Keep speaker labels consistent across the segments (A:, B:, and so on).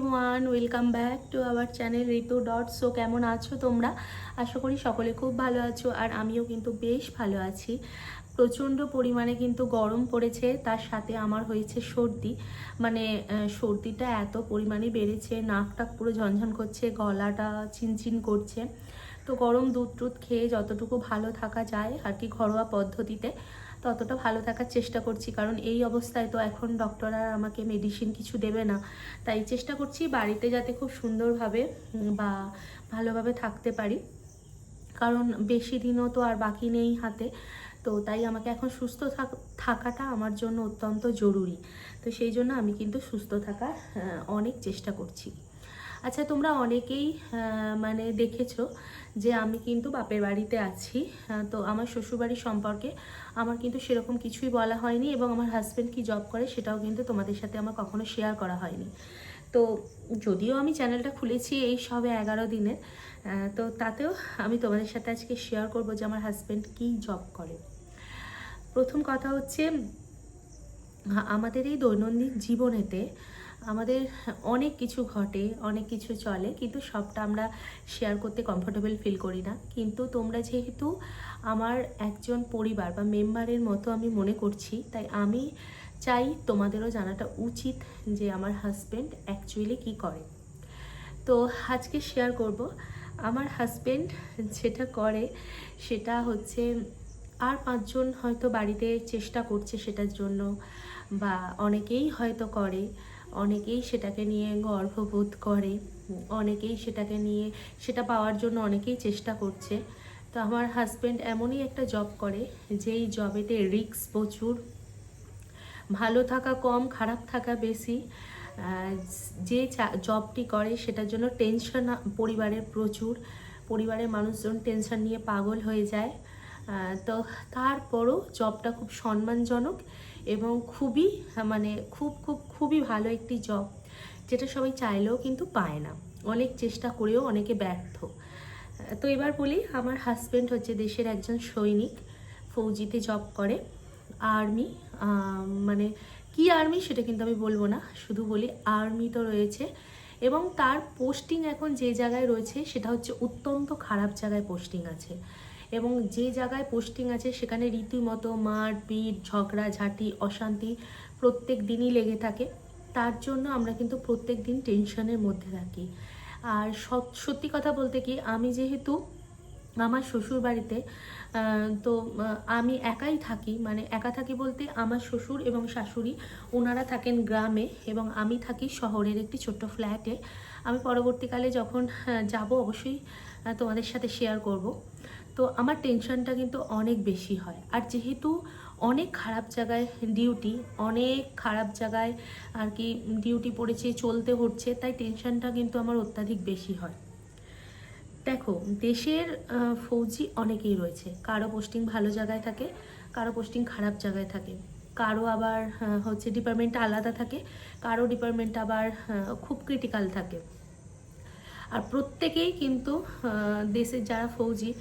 A: Everyone, welcome back to our channel Ritu dot so. কেমন আছো তোমরা? আশা করি সকলে খুব ভালো আছো, আর আমিও কিন্তু বেশ ভালো আছি। প্রচণ্ড পরিমাণে কিন্তু গরম পড়েছে, তার সাথে আমার হয়েছে সর্দি। মানে সর্দিটা এত পরিমাণে বেড়েছে, নাকটা পুরো ঝনঝন করছে, গলাটা চিনচিন করছে। তো গরম দুধ টুধ খেয়ে যতটুকু ভালো থাকা যায় আর কি ঘরোয়া পদ্ধতিতে ততটা ভালো থাকার চেষ্টা করছি, কারণ এই অবস্থায় তো এখন ডক্টর আর আমাকে মেডিসিন কিছু দেবে না। তাই চেষ্টা করছি বাড়িতে যাতে খুব সুন্দরভাবে বা ভালোভাবে থাকতে পারি, কারণ বেশি দিনও তো আর বাকি নেই হাতে। তো তাই আমাকে এখন সুস্থ থাকাটা আমার জন্য অত্যন্ত জরুরি। তো সেই জন্য আমি কিন্তু সুস্থ থাকার অনেক চেষ্টা করছি। আচ্ছা, তোমরা অনেকেই মানে দেখেছো যে আমি কিন্তু বাপের বাড়িতে আছি। তো আমার শ্বশুরবাড়ির সম্পর্কে আমার কিন্তু সেরকম কিছুই বলা হয়নি, এবং আমার হাজব্যান্ড কি জব করে সেটাও কিন্তু তোমাদের সাথে আমার কখনো শেয়ার করা হয়নি। তো যদিও আমি চ্যানেলটা খুলেছি এই সবে 11 দিনের, তো তাতেও আমি তোমাদের সাথে আজকে শেয়ার করব যে আমার হাজব্যান্ড কী জব করে। প্রথম কথা হচ্ছে, আমাদের এই দৈনন্দিন জীবনেতে আমাদের অনেক কিছু ঘটে, অনেক কিছু চলে, কিন্তু সবটা আমরা শেয়ার করতে কমফোর্টেবল ফিল করি না। কিন্তু তোমরা যেহেতু আমার একজন পরিবার বা মেম্বারের মতো আমি মনে করছি, তাই আমি চাই তোমাদেরও জানাটা উচিত যে আমার হাজব্যান্ড অ্যাকচুয়ালি কী করে। তো আজকে শেয়ার করব আমার হাজব্যান্ড যেটা করে। সেটা হচ্ছে, আর 5জন হয়তো বাড়িতে চেষ্টা করছে সেটার জন্য, বা অনেকেই হয়তো করে, অনেকেই সেটাকে নিয়ে গর্ববোধ করে, অনেকেই সেটাকে নিয়ে সেটা পাওয়ার জন্য অনেকেই চেষ্টা করছে। তো আমার হাজব্যান্ড এমনই একটা জব করে যেই জবেতে রিস্ক প্রচুর, ভালো থাকা কম, খারাপ থাকা বেশি। যে জবটি করে সেটার জন্য টেনশন পরিবারের প্রচুর, পরিবারের মানুষজন টেনশন নিয়ে পাগল হয়ে যায়। তো তারপরও জবটা খুব সম্মানজনক এবং খুবই মানে খুবই ভালো একটি জব, যেটা সবাই চাইলেও কিন্তু পায় না, অনেক চেষ্টা করেও অনেকে ব্যর্থ। তো এবার বলি, আমার হাজব্যান্ড হচ্ছে দেশের একজন সৈনিক, ফৌজিতে জব করে, আর্মি। মানে কি আর্মি সেটা কিন্তু আমি বলবো না, শুধু বলি আর্মি তো রয়েছে। এবং তার পোস্টিং এখন যে জায়গায় রয়েছে সেটা হচ্ছে অত্যন্ত খারাপ জায়গায় পোস্টিং আছে, এবং যে জায়গায় পোস্টিং আছে সেখানে রীতিমতো মারপিট, ঝগড়াঝাঁটি, অশান্তি প্রত্যেক দিনই লেগে থাকে। তার জন্য আমরা কিন্তু প্রত্যেক দিন টেনশনের মধ্যে থাকি। আর সত্যি কথা বলতে কি, আমি যেহেতু আমার শ্বশুর বাড়িতে, তো আমি একাই থাকি, মানে একা থাকি বলতে আমার শ্বশুর এবং শাশুড়ি ওনারা থাকেন গ্রামে, এবং আমি থাকি শহরের একটি ছোট্ট ফ্ল্যাটে। আমি পরবর্তীকালে যখন যাব অবশ্যই তোমাদের সাথে শেয়ার করব। তো আমার টেনশনটা কিন্তু অনেক বেশি হয়, আর যেহেতু অনেক খারাপ জায়গায় ডিউটি, অনেক খারাপ জায়গায় আর কি ডিউটি পড়েছে, চলতে হচ্ছে, তাই টেনশনটা কিন্তু আমার অত্যাধিক বেশি হয়। দেখো, দেশের ফৌজি অনেকেই রয়েছে, কারো পোস্টিং ভালো জায়গায় থাকে, কারো পোস্টিং খারাপ জায়গায় থাকে, কারো আবার হচ্ছে ডিপার্টমেন্টটা আলাদা থাকে, কারো ডিপার্টমেন্ট আবার খুব ক্রিটিক্যাল থাকে। আর প্রত্যেকেই কিন্তু দেশের যারা ফৌজি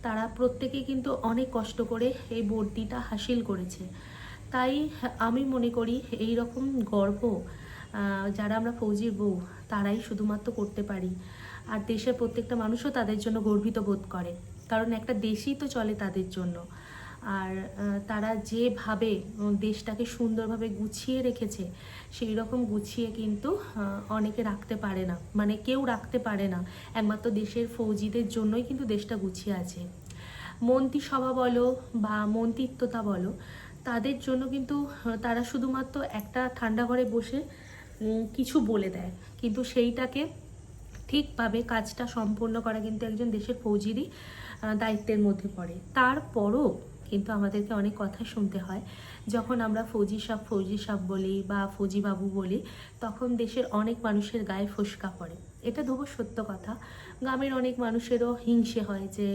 A: তারা প্রত্যেকেই কিন্তু অনেক কষ্ট করে এই বর্দিটা হাসিল করেছে। তাই আমি মনে করি এই রকম গর্ব যারা আমরা ফৌজির বউ তারাই শুধুমাত্র করতে পারি। আর দেশের প্রত্যেকটা মানুষও তাদের জন্য গর্বিত বোধ করে, কারণ একটা দেশই তো চলে তাদের জন্য। আর তারা যেভাবে দেশটাকে সুন্দরভাবে গুছিয়ে রেখেছে, সেই রকম গুছিয়ে কিন্তু অনেকে রাখতে পারে না, মানে কেউ রাখতে পারে না। একমাত্র দেশের ফৌজিদের জন্যই কিন্তু দেশটা গুছিয়ে আছে। মন্ত্রিসভা বলো বা মন্ত্রিত্বতা বলো, তাদের জন্য কিন্তু তারা শুধুমাত্র একটা ঠান্ডা ঘরে বসে কিছু বলে দেয়, কিন্তু সেইটাকে ঠিকভাবে কাজটা সম্পূর্ণ করা কিন্তু একজন দেশের ফৌজিরই দায়িত্বের মধ্যে পড়ে। তারপরও কিন্তু আমাদেরকে অনেক কথা শুনতে হয়। যখন আমরা ফৌজি সাহেব বলি বা ফৌজি বাবু বলি, তখন দেশের অনেক মানুষের গায়ে ফোস্কা পড়ে। এটা দেবো সত্য কথা। গ্রামের অনেক মানুষেরও হিংসে হয় যে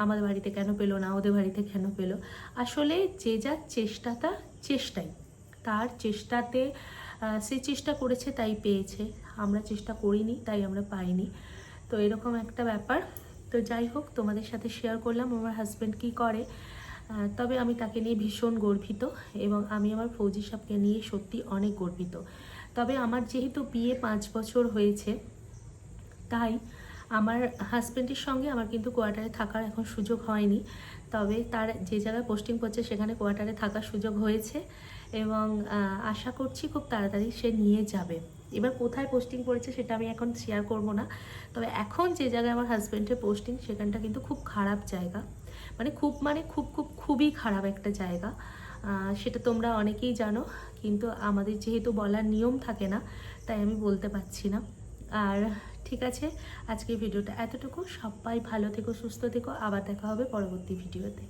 A: আমাদের বাড়িতে কেন পেলো না, ওদের বাড়িতে কেন পেলো। আসলে যে যার চেষ্টাটা চেষ্টাই, তার চেষ্টাতে সে চেষ্টা করেছে তাই পেয়েছে, আমরা চেষ্টা করিনি তাই আমরা পাইনি। তো এরকম একটা ব্যাপার। তো যাই হোক, তোমাদের সাথে শেয়ার করলাম আমার হাজব্যান্ড কী করে। তবে আমি তাকে নিয়ে ভীষণ গর্বিত, এবং আমি আমার ফৌজি সাহেবকে নিয়ে সত্যি অনেক গর্বিত। তবে আমার যেহেতু বিয়ে 5 বছর হয়েছে, তাই আমার হাজব্যান্ডের সঙ্গে আমার কিন্তু কোয়ার্টারে থাকার এখন সুযোগ হয়নি। তবে তার যে জায়গায় পোস্টিং করছে সেখানে কোয়ার্টারে থাকার সুযোগ হয়েছে এবং আশা করছি খুব তাড়াতাড়ি সে নিয়ে যাবে। এবার কোথায় পোস্টিং করেছে সেটা আমি এখন শেয়ার করব না। তবে এখন যে জায়গায় আমার হাজব্যান্ডের পোস্টিং সেখানটা কিন্তু খুব খারাপ জায়গা, খুবই খারাপ একটা জায়গা। সেটা তোমরা অনেকেই জানো, কিন্তু আমাদের যেহেতু বলার নিয়ম থাকে না, তাই আমি বলতে পারছি না। আর ঠিক আছে, আজকের ভিডিওটা এতটুকু। সবাই ভালো থেকো, সুস্থ থেকো, আবার দেখা হবে পরবর্তী ভিডিওতে।